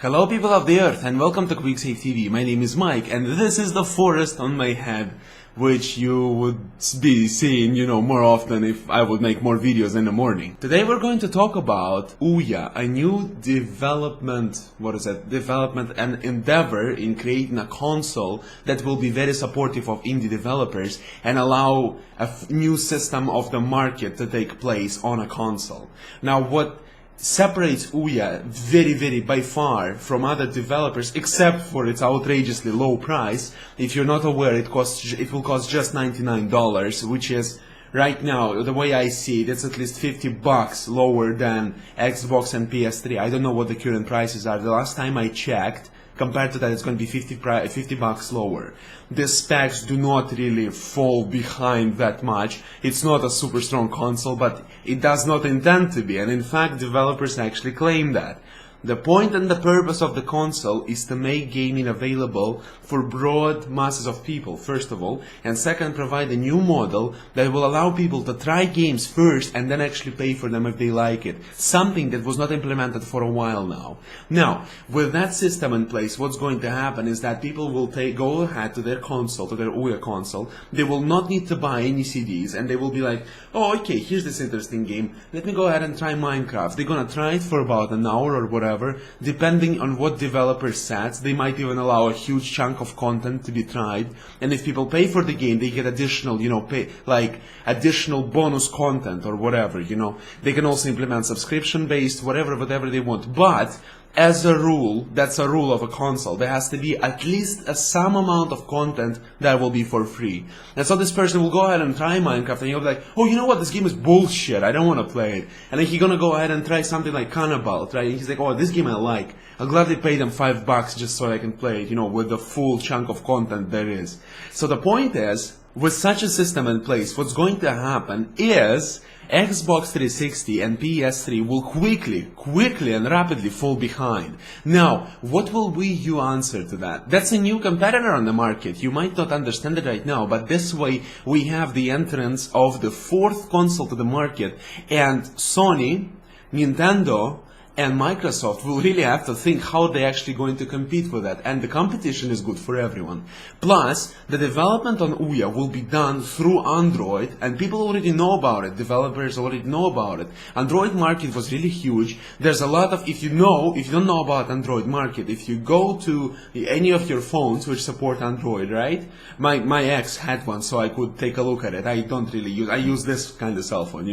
Hello people of the earth and welcome to QuickSaveTV. My name is Mike and this is the forest on my head, which you would be seeing, more often if I would make more videos in the morning. Today we're going to talk about OUYA, a new development and endeavor in creating a console that will be very supportive of indie developers and allow a new system of the market to take place on a console. Now what separates OUYA very by far from other developers, except for its outrageously low price. If you're not aware, it will cost just $99, which is right now, the way I see it, it's at least $50 lower than Xbox and PS3. I don't know what the current prices are. The last time I checked, compared to that, it's going to be $50 lower. The specs do not really fall behind that much. It's not a super strong console, but it does not intend to be, and in fact developers actually claim that. The point and the purpose of the console is to make gaming available for broad masses of people, first of all, and second, provide a new model that will allow people to try games first and then actually pay for them if they like it. Something that was not implemented for a while now. Now, with that system in place, what's going to happen is that people will go ahead to their console, to their OUYA console. They will not need to buy any CDs, and they will be like, oh, okay, here's this interesting game. Let me go ahead and try Minecraft. They're gonna try it for about an hour or whatever. Depending on what developer sets, they might even allow a huge chunk of content to be tried, and if people pay for the game, they get additional, additional bonus content or whatever, They can also implement subscription-based, whatever they want, but as a rule, that's a rule of a console. There has to be at least some amount of content that will be for free. And so this person will go ahead and try Minecraft, and he'll be like, oh, you know what, this game is bullshit, I don't want to play it. And then he's gonna go ahead and try something like Cannibal, right? And he's like, oh, this game I like. I'll gladly pay them $5 just so I can play it, with the full chunk of content there is. So the point is, with such a system in place, what's going to happen is Xbox 360 and PS3 will quickly and rapidly fall behind. Now, what will Wii U answer to that? That's a new competitor on the market. You might not understand it right now, but this way we have the entrance of the fourth console to the market, and Sony, Nintendo, and Microsoft will really have to think how they're actually going to compete with that, and the competition is good for everyone. Plus, the development on OUYA will be done through Android, and people already know about it, developers already know about it. Android market was really huge. There's a lot of, if you don't know about Android market, if you go to any of your phones which support Android, right? My ex had one, so I could take a look at it. I don't really I use this kind of cell phone,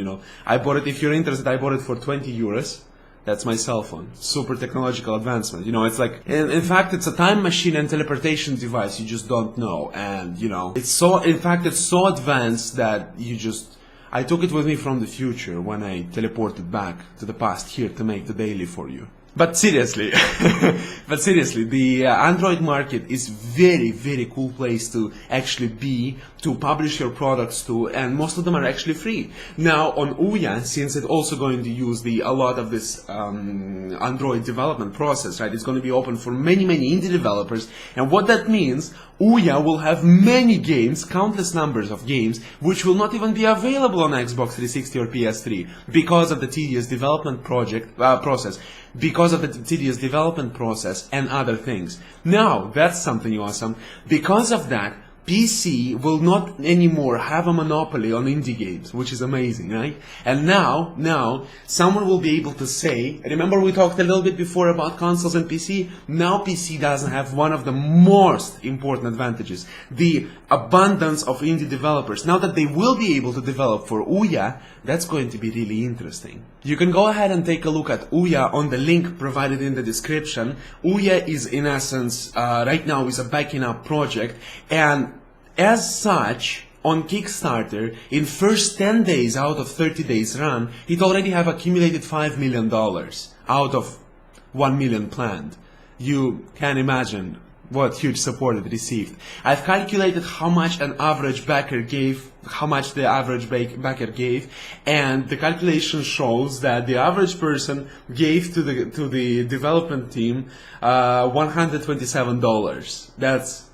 I bought it, if you're interested, I bought it for 20 euros. That's my cell phone. Super technological advancement. It's like, in fact, it's a time machine and teleportation device. You just don't know. And, it's so advanced that I took it with me from the future when I teleported back to the past here to make the daily for you. But seriously, the Android market is very cool place to actually be, to publish your products to, and most of them are actually free. Now on OUYA, since it's also going to use a lot of this Android development process, right? It's going to be open for many indie developers, and what that means, OUYA will have many games, countless numbers of games, which will not even be available on Xbox 360 or PS3 because of the tedious development process. Because of the tedious development process and other things. Now, that's something awesome. Because of that, PC will not anymore have a monopoly on indie games, which is amazing, right? And now, someone will be able to say, remember we talked a little bit before about consoles and PC? Now PC doesn't have one of the most important advantages, the abundance of indie developers. Now that they will be able to develop for OUYA, that's going to be really interesting. You can go ahead and take a look at OUYA on the link provided in the description. OUYA is, in essence, right now is a backing up project, and as such, on Kickstarter, in first 10 days out of 30 days run, it already have accumulated $5 million out of 1 million planned. You can imagine what huge support it received. I've calculated how much an average backer gave, and the calculation shows that the average person gave to the development team $127.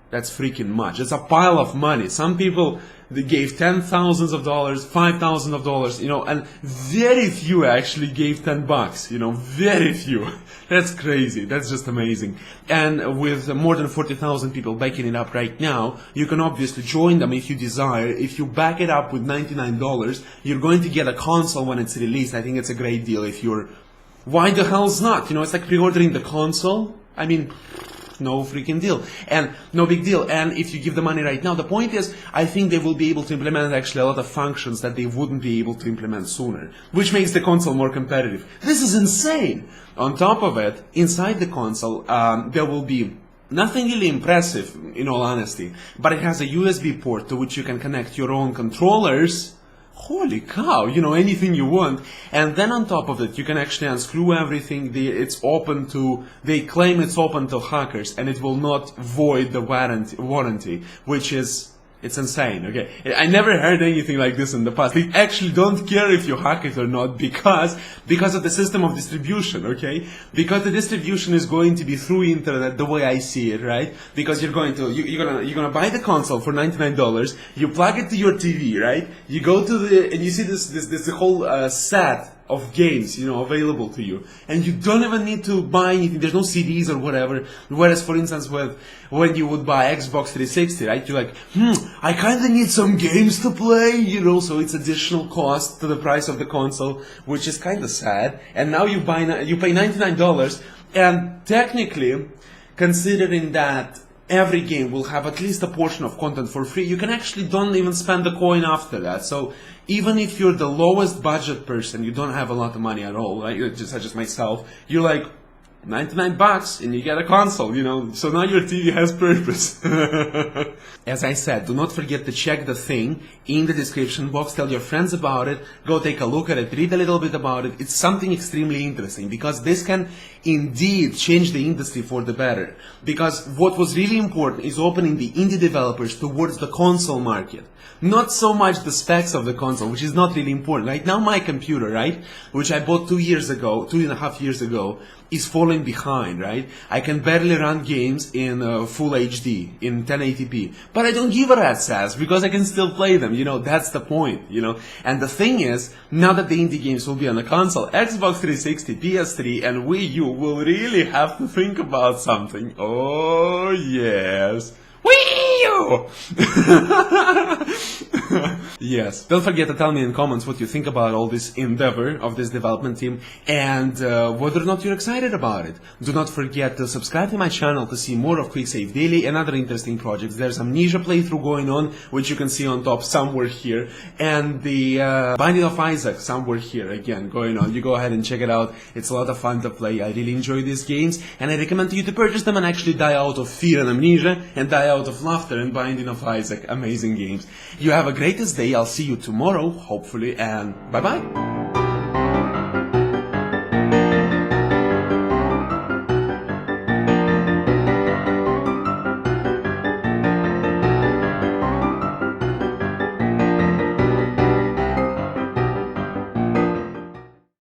That's freaking much. It's a pile of money. Some people they gave $10,000s, $5,000, you know, and very few actually gave $10, you know, very few. That's crazy. That's just amazing. And with more than 40,000 people backing it up right now, you can obviously join them if you desire. If you back it up with $99, you're going to get a console when it's released. I think it's a great deal if you're... Why the hell's not? You know, it's like pre-ordering the console. I mean... no freaking deal, and no big deal. And if you give the money right now, the point is, I think they will be able to implement actually a lot of functions that they wouldn't be able to implement sooner, which makes the console more competitive. This is insane. On top of it, inside the console, there will be nothing really impressive, in all honesty, but it has a USB port to which you can connect your own controllers. Holy cow, you know, anything you want. And then on top of it, you can actually unscrew everything. It's open to, they claim it's open to hackers, and it will not void the warranty, which is, it's insane, okay? I never heard anything like this in the past. They actually don't care if you hack it or not because of the system of distribution, okay? Because the distribution is going to be through internet, the way I see it, right? Because you're gonna buy the console for $99, you plug it to your TV, right? You go to and you see this whole set of games, you know, available to you, and you don't even need to buy anything. There's no CDs or whatever. Whereas, for instance, when you would buy Xbox 360, right, you're like, I kind of need some games to play, you know, so it's additional cost to the price of the console, which is kind of sad. And now you pay $99, and technically, considering that every game will have at least a portion of content for free, you can actually don't even spend the coin after that. So even if you're the lowest budget person, you don't have a lot of money at all, right? You're just myself, you're like, $99 and you get a console, you know, so now your TV has purpose. As I said, do not forget to check the thing in the description box, tell your friends about it, go take a look at it, read a little bit about it. It's something extremely interesting because this can indeed change the industry for the better. Because what was really important is opening the indie developers towards the console market. Not so much the specs of the console, which is not really important. Right now my computer, right, which I bought 2.5 years ago, is falling behind, right? I can barely run games in full HD, in 1080p. But I don't give a rat's ass because I can still play them, you know, that's the point, you know. And the thing is, now that the indie games will be on the console, Xbox 360, PS3 and Wii U will really have to think about something. Oh yes. Wii U! Yes. Don't forget to tell me in comments what you think about all this endeavor of this development team and whether or not you're excited about it. Do not forget to subscribe to my channel to see more of QuickSave Daily and other interesting projects. There's Amnesia playthrough going on, which you can see on top somewhere here, and the Binding of Isaac somewhere here again going on. You go ahead and check it out. It's a lot of fun to play. I really enjoy these games and I recommend you to purchase them and actually die out of fear and amnesia and die out of laughter and Binding of Isaac. Amazing games. You have a greatest day. I'll see you tomorrow, hopefully, and bye-bye.